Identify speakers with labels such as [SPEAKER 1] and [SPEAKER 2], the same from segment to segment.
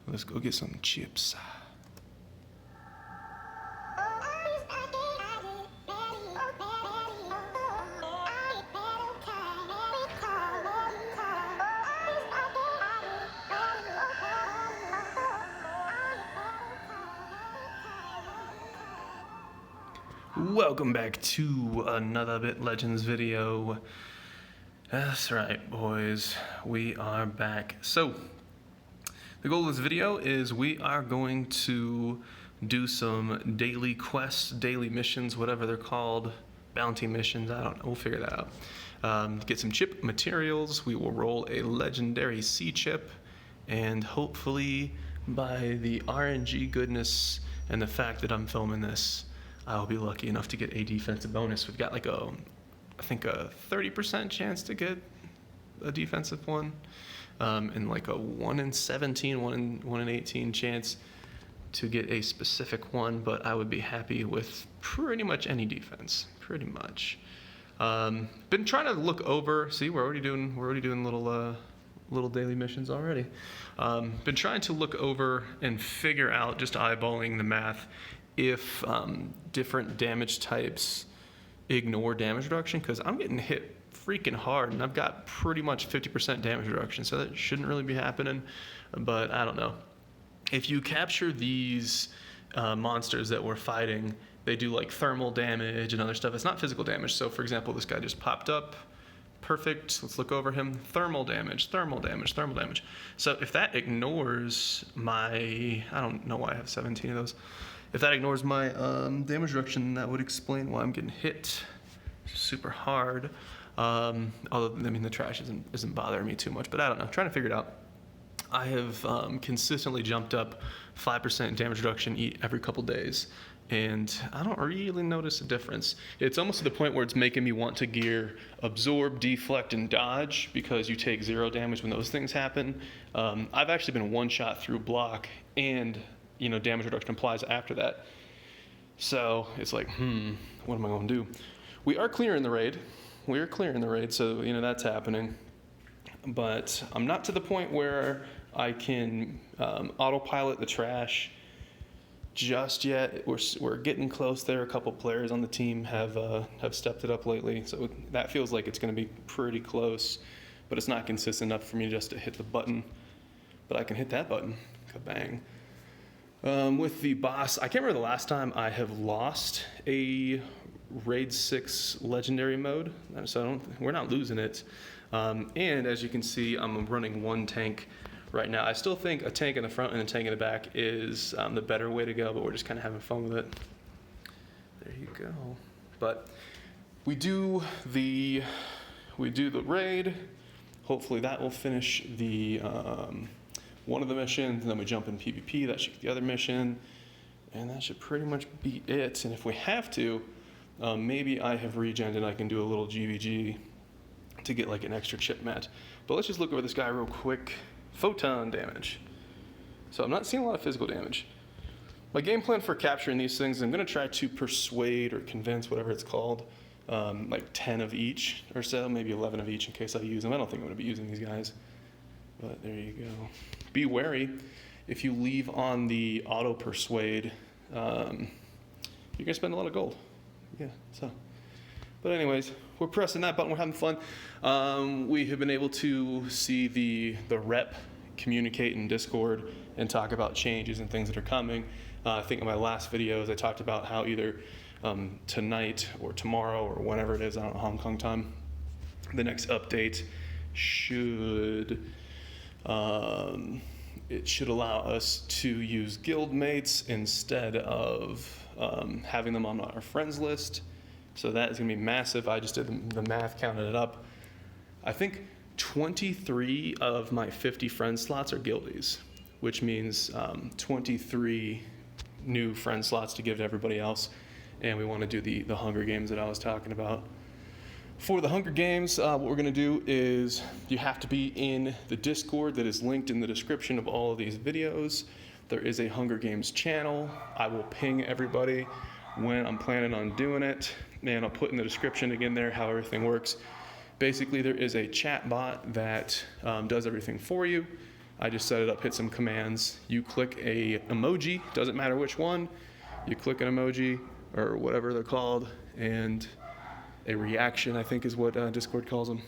[SPEAKER 1] Let's go get some chips. Welcome back to another Bit Legends video. That's right, boys. We are back. So, the goal of this video is we are going to do some daily quests, daily missions, whatever they're called, bounty missions, I don't know, we'll figure that out. Get some chip materials, we will roll a legendary C chip, and hopefully by the RNG goodness and the fact that I'm filming this, I'll be lucky enough to get a defensive bonus. We've got like I think a 30% chance to get a defensive one, and like a 1 in 17, 1 in 18 chance to get a specific one, but I would be happy with pretty much any defense, pretty much. Been trying to look over, see, we're already doing little daily missions already. Been trying to look over and figure out, just eyeballing the math, if different damage types ignore damage reduction, because I'm getting hit freaking hard and I've got pretty much 50% damage reduction, so that shouldn't really be happening, but I don't know. If you capture these monsters that we're fighting, they do like thermal damage and other stuff. It's not physical damage. So for example, this guy just popped up. Perfect. Let's look over him. Thermal damage, thermal damage, thermal damage. So if that ignores my, I don't know why I have 17 of those. If that ignores my damage reduction, that would explain why I'm getting hit super hard. Although, I mean, the trash isn't bothering me too much, but I don't know. I'm trying to figure it out. I have consistently jumped up 5% damage reduction every couple days, and I don't really notice a difference. It's almost to the point where it's making me want to gear absorb, deflect, and dodge, because you take 0 damage when those things happen. I've actually been one-shot through block, and damage reduction applies after that. So it's like, what am I going to do? We are clearing the raid. So that's happening. But I'm not to the point where I can autopilot the trash just yet. We're getting close there. A couple players on the team have stepped it up lately, so that feels like it's going to be pretty close. But it's not consistent enough for me just to hit the button. But I can hit that button. Kabang. With the boss, I can't remember the last time I have lost a Raid 6 legendary mode, so we're not losing it. And as you can see, I'm running one tank right now. I still think a tank in the front and a tank in the back is the better way to go, but we're just kind of having fun with it. There you go. But we do the raid. Hopefully that will finish the one of the missions, and then we jump in PvP. That should get the other mission, and that should pretty much be it. And if we have to, maybe I have regened and I can do a little GVG to get like an extra chip mat. But let's just look over this guy real quick. Photon damage. So I'm not seeing a lot of physical damage. My game plan for capturing these things, I'm going to try to persuade or convince, whatever it's called, like 10 of each or so, maybe 11 of each in case I use them. I don't think I'm going to be using these guys, but there you go. Be wary. If you leave on the auto persuade, you're going to spend a lot of gold. Yeah, so. But anyways, we're pressing that button, we're having fun. We have been able to see the rep communicate in Discord and talk about changes and things that are coming. I think in my last videos I talked about how either tonight or tomorrow or whenever it is, I don't know, Hong Kong time, the next update should it should allow us to use guildmates instead of having them on our friends list. So that is going to be massive. I just did the math, counted it up. I think 23 of my 50 friend slots are guildies, which means 23 new friend slots to give to everybody else. And we want to do the Hunger Games that I was talking about. For the Hunger Games, what we're going to do is you have to be in the Discord that is linked in the description of all of these videos. There is a Hunger Games channel. I will ping everybody when I'm planning on doing it, and I'll put in the description again there how everything works. Basically, there is a chat bot that does everything for you. I just set it up, hit some commands. You click a emoji, doesn't matter which one. You click an emoji or whatever they're called, and a reaction, I think is what Discord calls them.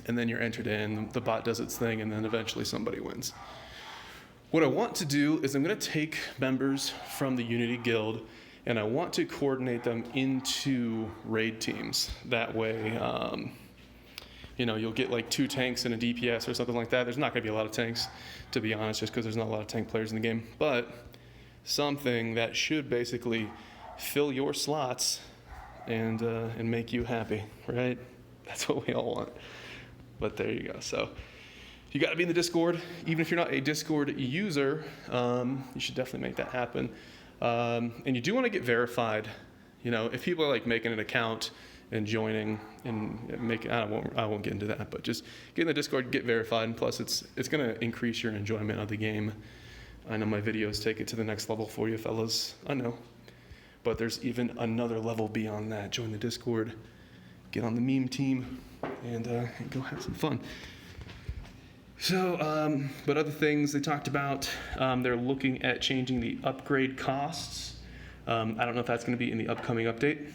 [SPEAKER 1] And then you're entered in, the bot does its thing, and then eventually somebody wins. What I want to do is I'm going to take members from the Unity Guild and I want to coordinate them into raid teams. That way, you'll get like 2 tanks and a DPS or something like that. There's not going to be a lot of tanks, to be honest, just because there's not a lot of tank players in the game. But something that should basically fill your slots and make you happy, right? That's what we all want. But there you go. So you got to be in the Discord. Even if you're not a Discord user, you should definitely make that happen. And you do want to get verified. If people are like making an account and joining and making, I won't get into that, but just get in the Discord, get verified, and plus it's going to increase your enjoyment of the game. I know my videos take it to the next level for you fellas. I know. But there's even another level beyond that. Join the Discord, get on the meme team, and go have some fun. So, but other things they talked about, they're looking at changing the upgrade costs. I don't know if that's going to be in the upcoming update,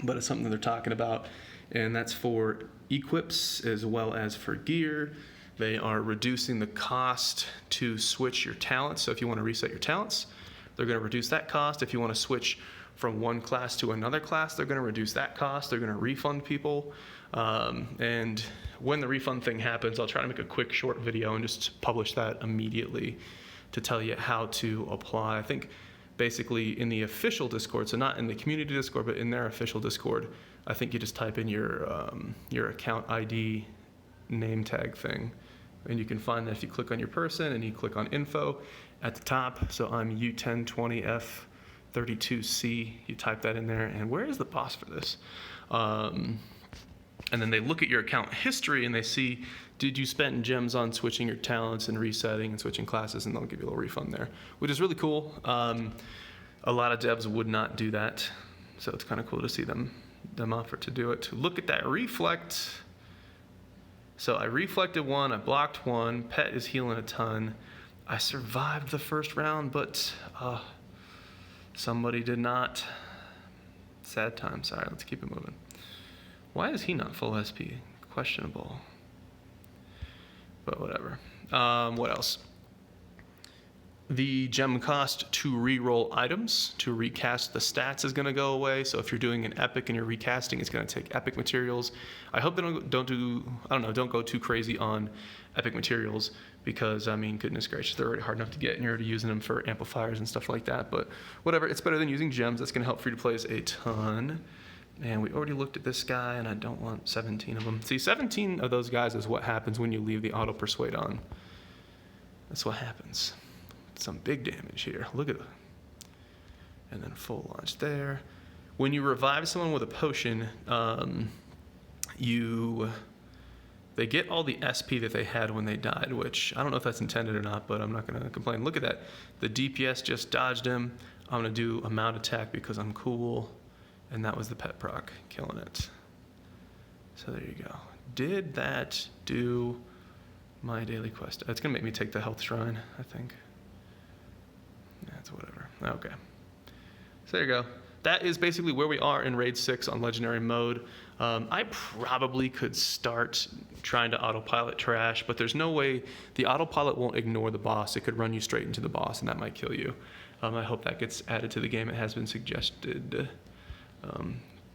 [SPEAKER 1] but it's something that they're talking about, and that's for equips as well as for gear. They are reducing the cost to switch your talents. So if you want to reset your talents, they're going to reduce that cost. If you want to switch from one class to another class, they're going to reduce that cost. They're going to refund people. And when the refund thing happens, I'll try to make a quick short video and just publish that immediately to tell you how to apply. I think basically in the official Discord, so not in the community Discord, but in their official Discord, I think you just type in your account ID name tag thing. And you can find that if you click on your person and you click on info at the top. So I'm U1020F32C. You type that in there. And where is the boss for this? And then they look at your account history and they see, did you spend gems on switching your talents and resetting and switching classes, and they'll give you a little refund there, which is really cool. A lot of devs would not do that, so it's kind of cool to see them offer to do it. Look at that reflect. So I reflected one, I blocked one, pet is healing a ton. I survived the first round, but somebody did not. Sad time, sorry, let's keep it moving. Why is he not full SP? Questionable. But whatever. What else? The gem cost to re-roll items, to recast the stats is going to go away. So if you're doing an epic and you're recasting, it's going to take epic materials. I hope they don't go too crazy on epic materials because, I mean, goodness gracious, they're already hard enough to get and you're already using them for amplifiers and stuff like that. But whatever, it's better than using gems. That's going to help free-to-plays a ton. And we already looked at this guy, and I don't want 17 of them. See, 17 of those guys is what happens when you leave the auto persuade on. That's what happens. Some big damage here. Look at it. And then full launch there. When you revive someone with a potion, they get all the SP that they had when they died, which I don't know if that's intended or not, but I'm not going to complain. Look at that. The DPS just dodged him. I'm going to do a mount attack because I'm cool. And that was the pet proc, killing it. So there you go. Did that do my daily quest? It's gonna make me take the health shrine, I think. That's whatever. Okay. So there you go. That is basically where we are in Raid 6 on Legendary mode. I probably could start trying to autopilot trash, but there's no way the autopilot won't ignore the boss. It could run you straight into the boss, and that might kill you. I hope that gets added to the game. It has been suggested.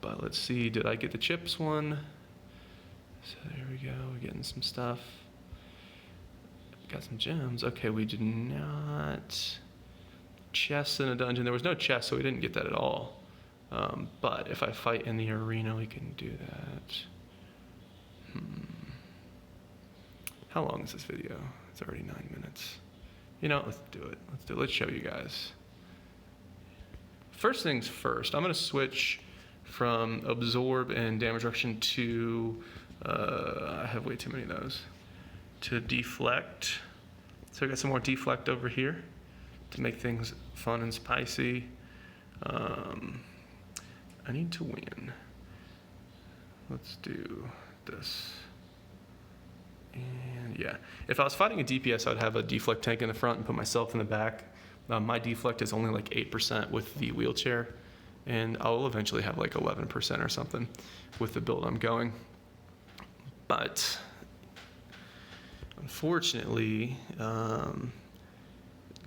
[SPEAKER 1] But let's see, did I get the chips one? So there we go, we're getting some stuff. Got some gems. Okay, we did not. Chests in a dungeon. There was no chest, so we didn't get that at all. But if I fight in the arena, we can do that. How long is this video? It's already 9 minutes. Let's do it. Let's show you guys. First things first, I'm going to switch from absorb and damage reduction to, I have way too many of those, to deflect. So I got some more deflect over here to make things fun and spicy. I need to win. Let's do this. And yeah, if I was fighting a DPS, I'd have a deflect tank in the front and put myself in the back. My deflect is only like 8% with the wheelchair, and I'll eventually have like 11% or something with the build I'm going. But unfortunately,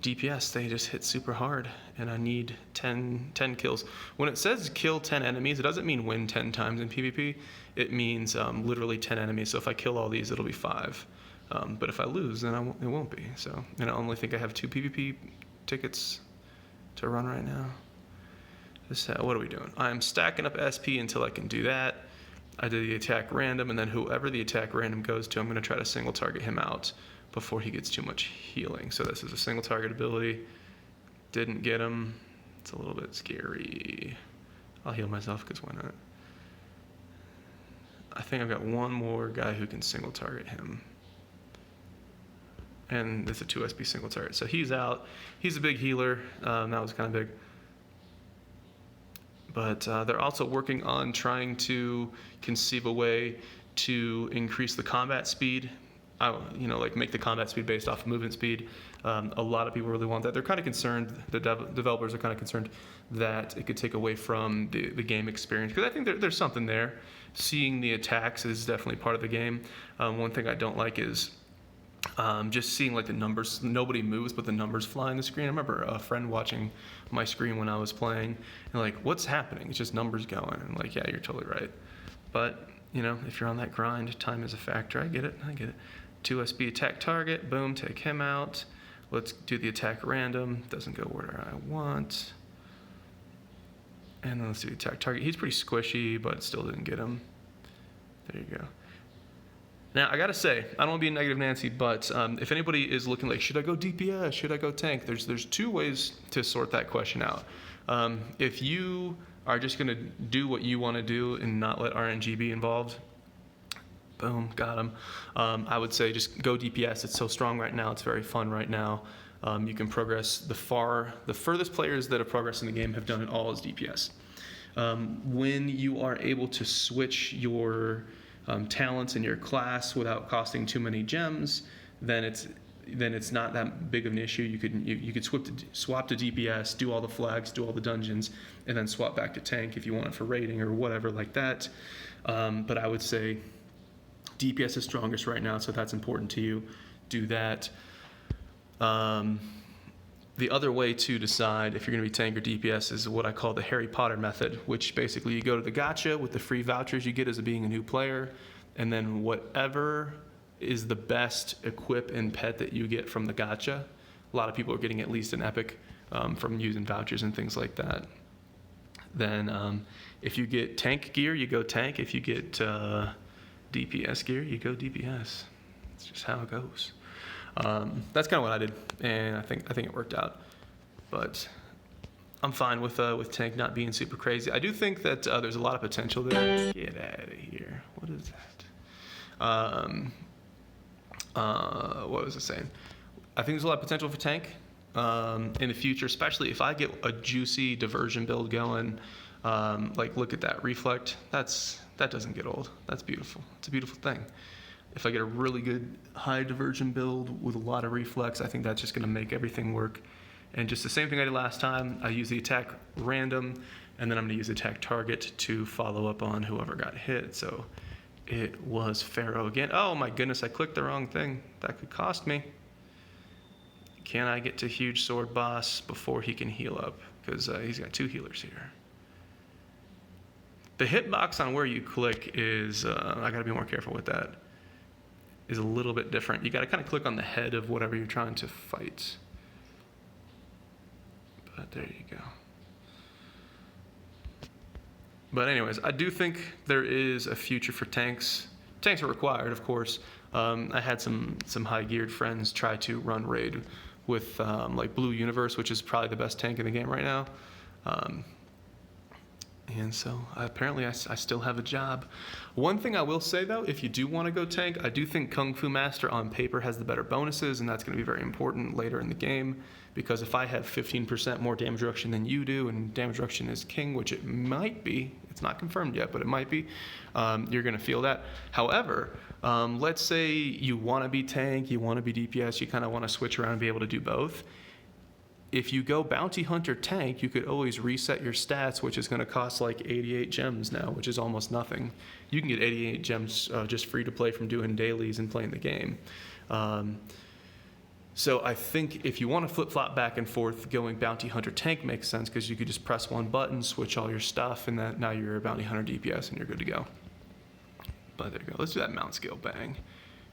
[SPEAKER 1] DPS, they just hit super hard, and I need 10 kills. When it says kill 10 enemies, it doesn't mean win 10 times in PvP. It means literally 10 enemies. So if I kill all these, it'll be 5. But if I lose, then it won't be. So, and I only think I have 2 PvP tickets to run right now. What are we doing? I'm stacking up SP until I can do that. I did the attack random, and then whoever the attack random goes to, I'm going to try to single target him out before he gets too much healing. So this is a single target ability. Didn't get him. It's a little bit scary. I'll heal myself because why not? I think I've got one more guy who can single target him. And it's a 2 SP single target. So he's out. He's a big healer. That was kind of big. But they're also working on trying to conceive a way to increase the combat speed. Like make the combat speed based off of movement speed. A lot of people really want that. They're kind of concerned, the developers are kind of concerned that it could take away from the game experience. Because I think there's something there. Seeing the attacks is definitely part of the game. One thing I don't like is just seeing like the numbers. Nobody moves, but the numbers fly on the screen. I remember a friend watching my screen when I was playing, and like, what's happening? It's just numbers going. And like, yeah, you're totally right. But if you're on that grind, time is a factor. I get it. 2 SP attack target, boom, take him out. Let's do the attack random, doesn't go where I want. And then let's do the attack target. He's pretty squishy, but still didn't get him. There you go. Now, I gotta say, I don't wanna be a negative Nancy, but if anybody is looking like, should I go DPS, should I go tank? There's 2 ways to sort that question out. If you are just gonna do what you wanna do and not let RNG be involved, boom, got him. I would say just go DPS. It's so strong right now. It's very fun right now. You can progress the furthest players that have progressed in the game have done it all as DPS. When you are able to switch your talents in your class without costing too many gems, then it's not that big of an issue. You could swap to DPS, do all the flags, do all the dungeons, and then swap back to tank if you want it for raiding or whatever like that. But I would say DPS is strongest right now, so that's important to you. Do that. The other way to decide if you're going to be tank or DPS is what I call the Harry Potter method, which basically you go to the gacha with the free vouchers you get as being a new player, and then whatever is the best equip and pet that you get from the gacha. A lot of people are getting at least an epic from using vouchers and things like that. Then if you get tank gear, you go tank. If you get DPS gear, you go DPS. It's just how it goes. That's kind of what I did, and I think it worked out. But I'm fine with tank not being super crazy. I do think that there's a lot of potential there. Get out of here. What is that? What was I saying? I think there's a lot of potential for tank in the future, especially if I get a juicy diversion build going. Like, look at that reflect. That doesn't get old. That's beautiful. It's a beautiful thing. If I get a really good high diversion build with a lot of reflex, I think that's just going to make everything work. And just the same thing I did last time, I use the attack random, and then I'm going to use attack target to follow up on whoever got hit. So it was Pharaoh again. Oh my goodness, I clicked the wrong thing. That could cost me. Can I get to huge sword boss before he can heal up? Because he's got 2 healers here. The hitbox on where you click is, I gotta be more careful with that, is a little bit different. You gotta kind of click on the head of whatever you're trying to fight. But there you go. But anyways, I do think there is a future for tanks. Tanks are required, of course. I had some high geared friends try to run raid with like Blue Universe, which is probably the best tank in the game right now. And so apparently I still have a job. One thing I will say though, if you do want to go tank, I do think Kung Fu Master on paper has the better bonuses, and that's going to be very important later in the game, because if I have 15% more damage reduction than you do, and damage reduction is king, which it might be, it's not confirmed yet, but it might be, you're going to feel that. However, let's say you want to be tank, you want to be DPS, you kind of want to switch around and be able to do both. If you go Bounty Hunter tank, you could always reset your stats, which is going to cost like 88 gems now, which is almost nothing. You can get 88 gems just free to play from doing dailies and playing the game. So I think if you want to flip-flop back and forth, going Bounty Hunter tank makes sense, because you could just press one button, switch all your stuff, and that now you're a Bounty Hunter DPS and you're good to go. But there you go. Let's do that mount skill. Bang.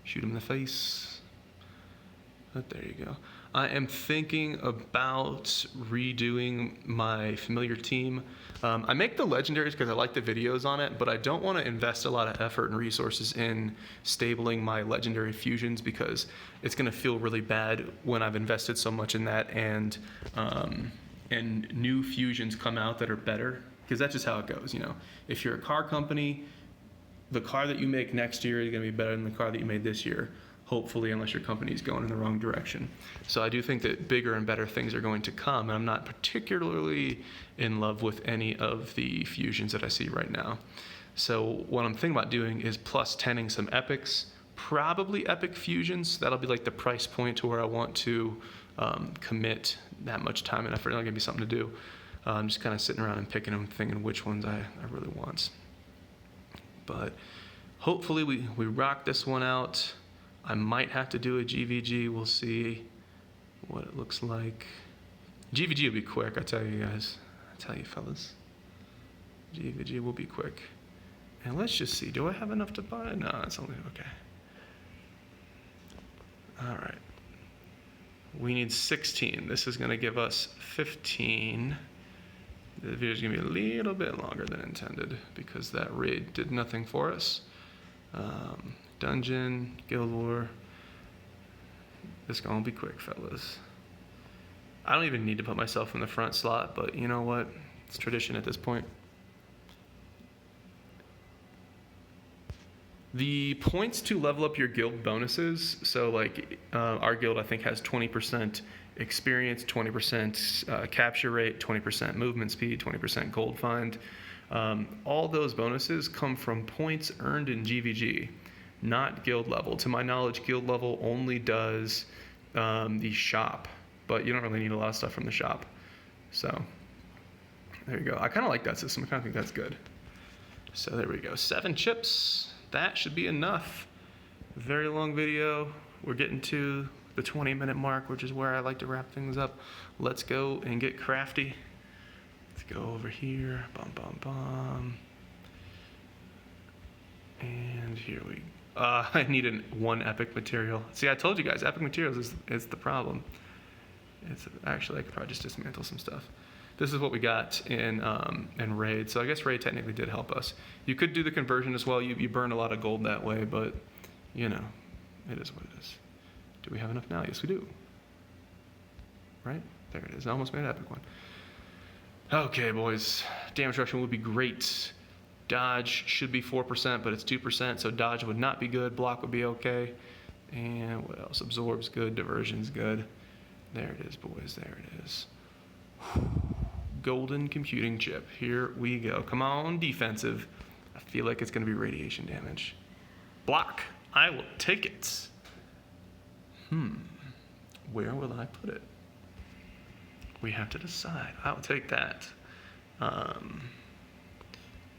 [SPEAKER 1] Shoot him in the face. But there you go. I am thinking about redoing my familiar team. I make the legendaries because I like the videos on it, but I don't want to invest a lot of effort and resources in stabling my legendary fusions, because it's going to feel really bad when I've invested so much in that and new fusions come out that are better, because that's just how it goes. You know, if you're a car company, the car that you make next year is going to be better than the car that you made this year. Hopefully, unless your company's going in the wrong direction. So I do think that bigger and better things are going to come, and I'm not particularly in love with any of the fusions that I see right now. So what I'm thinking about doing is plus 10ing some epics, probably epic fusions. That'll be like the price point to where I want to commit that much time and effort. It'll give me something to do. I'm just kind of sitting around and picking them, thinking which ones I really want. But hopefully we rock this one out. I might have to do a GVG. We'll see what it looks like. GVG will be quick, I tell you guys. I tell you fellas. GVG will be quick. And let's just see. Do I have enough to buy? No, it's only okay. All right. We need 16. This is going to give us 15. The video is going to be a little bit longer than intended because that raid did nothing for us. Dungeon, Guild War. This gonna be quick, fellas. I don't even need to put myself in the front slot, but you know what? It's tradition at this point. The points to level up your guild bonuses, so like our guild I think has 20% experience, 20% capture rate, 20% movement speed, 20% gold find. All those bonuses come from points earned in GVG. Not guild level. To my knowledge, guild level only does the shop, but you don't really need a lot of stuff from the shop. So there you go. I kind of like that system. I kind of think that's good. So there we go. 7 chips. That should be enough. Very long video. We're getting to the 20-minute mark, which is where I like to wrap things up. Let's go and get crafty. Let's go over here. Bum, bum, bum. And here we go. I needed 1 epic material. See, I told you guys, epic materials is the problem. It's actually, I could probably just dismantle some stuff. This is what we got in raid. So I guess raid technically did help us. You could do the conversion as well. You burn a lot of gold that way, but you know, it is what it is. Do we have enough now? Yes, we do. Right? There it is. I almost made an epic one. Okay, boys. Damage reduction would be great. Dodge should be 4%, but it's 2%, so dodge would not be good. Block would be okay. And what else? Absorb's good. Diversion's good. There it is, boys. There it is. Golden computing chip. Here we go. Come on, defensive. I feel like it's going to be radiation damage. Block. I will take it. Where will I put it? We have to decide. I'll take that.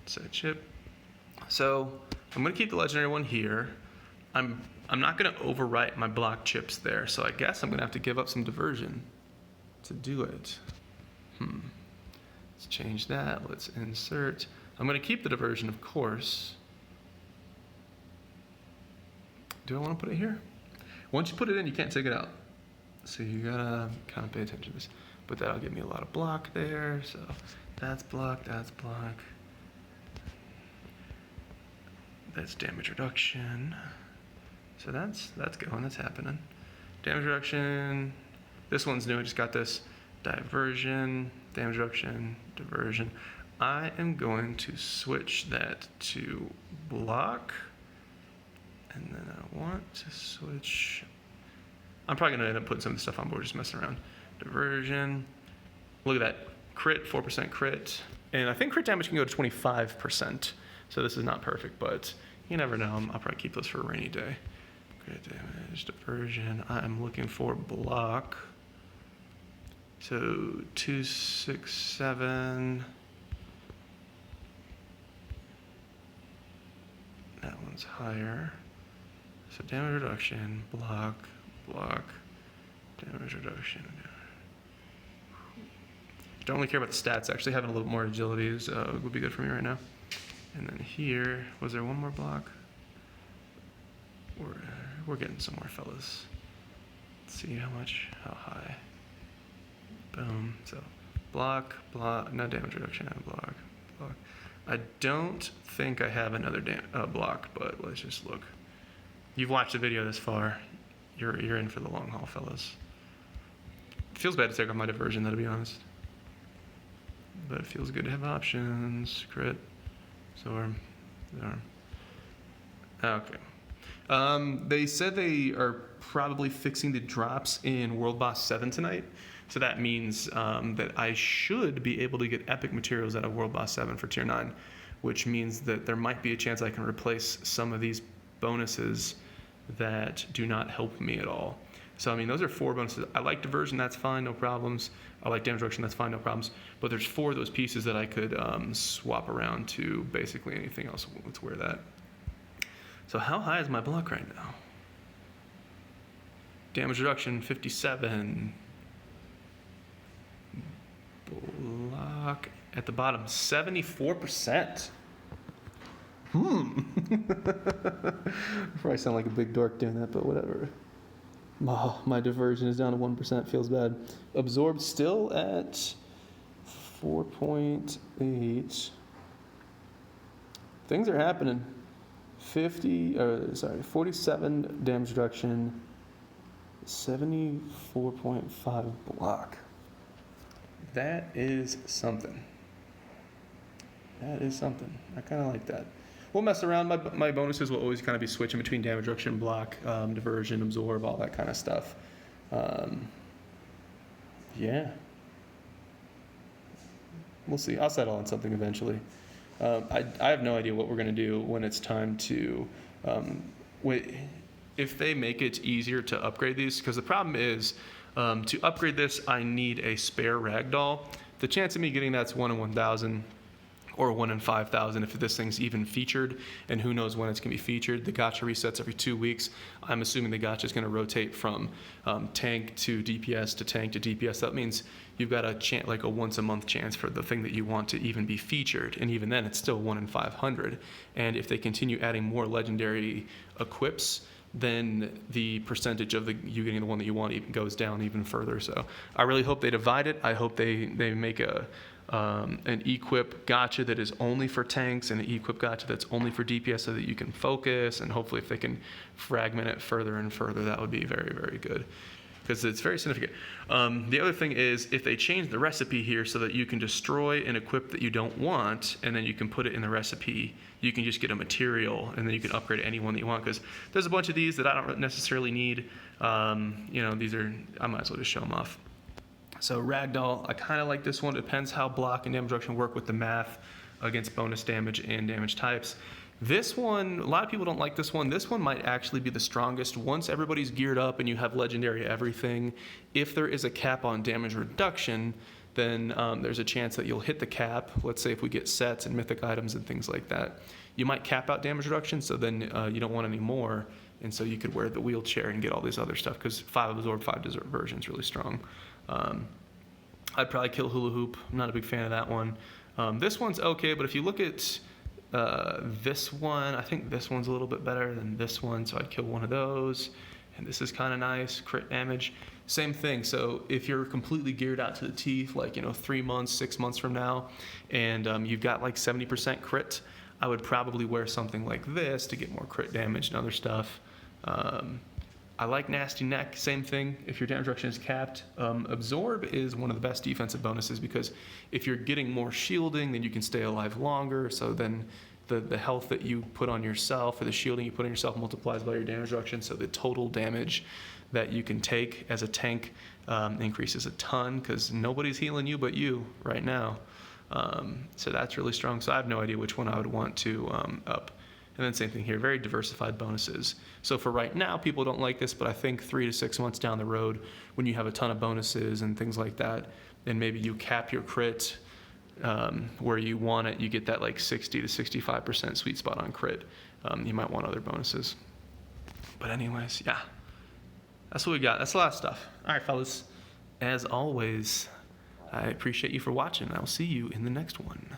[SPEAKER 1] Set chip. So I'm going to keep the legendary one here. I'm not going to overwrite my block chips there, so I guess I'm going to have to give up some diversion to do it. Let's change that. Let's insert. I'm going to keep the diversion, of course. Do I want to put it here? Once you put it in, you can't take it out. So you gotta kind of pay attention to this. But that'll give me a lot of block there. So that's block, that's block. That's damage reduction. So that's going, that's happening. Damage reduction. This one's new, I just got this. Diversion, damage reduction, diversion. I am going to switch that to block. And then I want to switch. I'm probably going to end up putting some of the stuff on board, just messing around. Diversion. Look at that. Crit, 4% crit. And I think crit damage can go to 25%. So this is not perfect, but you never know. I'll probably keep this for a rainy day. Crit damage, diversion. I'm looking for block. So 2, 6, 7. That one's higher. So damage reduction, block, damage reduction. Don't really care about the stats. Actually, having a little more agility would be good for me right now. And then here, was there one more block? We're getting somewhere, fellas. Let's see how high. Boom. So block, no damage reduction, block. I don't think I have another block, but let's just look. You've watched the video this far. You're in for the long haul, fellas. It feels bad to take off my diversion, though, to be honest. But it feels good to have options. Crit, Zorb. Okay. They said they are probably fixing the drops in World Boss 7 tonight. So that means that I should be able to get epic materials out of World Boss 7 for Tier 9, which means that there might be a chance I can replace some of these bonuses that do not help me at all. So, I mean, those are 4 bonuses. I like diversion, that's fine, no problems. I like damage reduction, that's fine, no problems. But there's 4 of those pieces that I could swap around to basically anything else. Let's wear that. So how high is my block right now? Damage reduction, 57. Block at the bottom, 74%. Probably sound like a big dork doing that, but whatever. Oh, my diversion is down to 1%, feels bad. Absorb still at 4.8. Things are happening. 47 damage reduction, 74.5 block. That is something. That is something. I kind of like that. We'll mess around. My bonuses will always kind of be switching between damage reduction, block, diversion, absorb, all that kind of stuff. Yeah. We'll see. I'll settle on something eventually. I have no idea what we're going to do when it's time to... if they make it easier to upgrade these, because the problem is to upgrade this, I need a spare ragdoll. The chance of me getting that's 1 in 1,000 or 1 in 5,000 if this thing's even featured, and who knows when it's going to be featured. The gacha resets every 2 weeks. I'm assuming the gacha is going to rotate from tank to DPS to tank to DPS. That means you've got like a once a month chance for the thing that you want to even be featured, and even then it's still 1 in 500. And if they continue adding more legendary equips, then the percentage of you getting the one that you want even goes down even further. So I really hope they divide it. I hope they make an equip gacha that is only for tanks and an equip gacha that's only for DPS, so that you can focus, and hopefully if they can fragment it further and further, that would be very, very good, because it's very significant. The other thing is, if they change the recipe here so that you can destroy an equip that you don't want, and then you can put it in the recipe, you can just get a material, and then you can upgrade any one that you want, because there's a bunch of these that I don't necessarily need. These are, I might as well just show them off. So Ragdoll, I kind of like this one. It depends how block and damage reduction work with the math against bonus damage and damage types. This one, a lot of people don't like this one. This one might actually be the strongest. Once everybody's geared up and you have legendary everything, if there is a cap on damage reduction, then there's a chance that you'll hit the cap. Let's say if we get sets and mythic items and things like that, you might cap out damage reduction, so then you don't want any more, and so you could wear the wheelchair and get all this other stuff, because 5 absorb, 5 diversion is really strong. I'd probably kill Hula Hoop. I'm not a big fan of that one. This one's okay, but if you look at this one, I think this one's a little bit better than this one, so I'd kill one of those. And this is kind of nice, crit damage. Same thing, so if you're completely geared out to the teeth, like 3 months, 6 months from now, and you've got like 70% crit, I would probably wear something like this to get more crit damage and other stuff. I like Nasty Neck, same thing. If your damage reduction is capped, Absorb is one of the best defensive bonuses because if you're getting more shielding, then you can stay alive longer. So then the health that you put on yourself or the shielding you put on yourself multiplies by your damage reduction. So the total damage that you can take as a tank increases a ton because nobody's healing you but you right now. So that's really strong. So I have no idea which one I would want to up. And then same thing here, very diversified bonuses. So for right now, people don't like this, but I think 3 to 6 months down the road, when you have a ton of bonuses and things like that, and maybe you cap your crit where you want it, you get that like 60 to 65% sweet spot on crit. You might want other bonuses. But anyways, yeah, that's what we got. That's a lot of stuff. All right, fellas, as always, I appreciate you for watching. I will see you in the next one.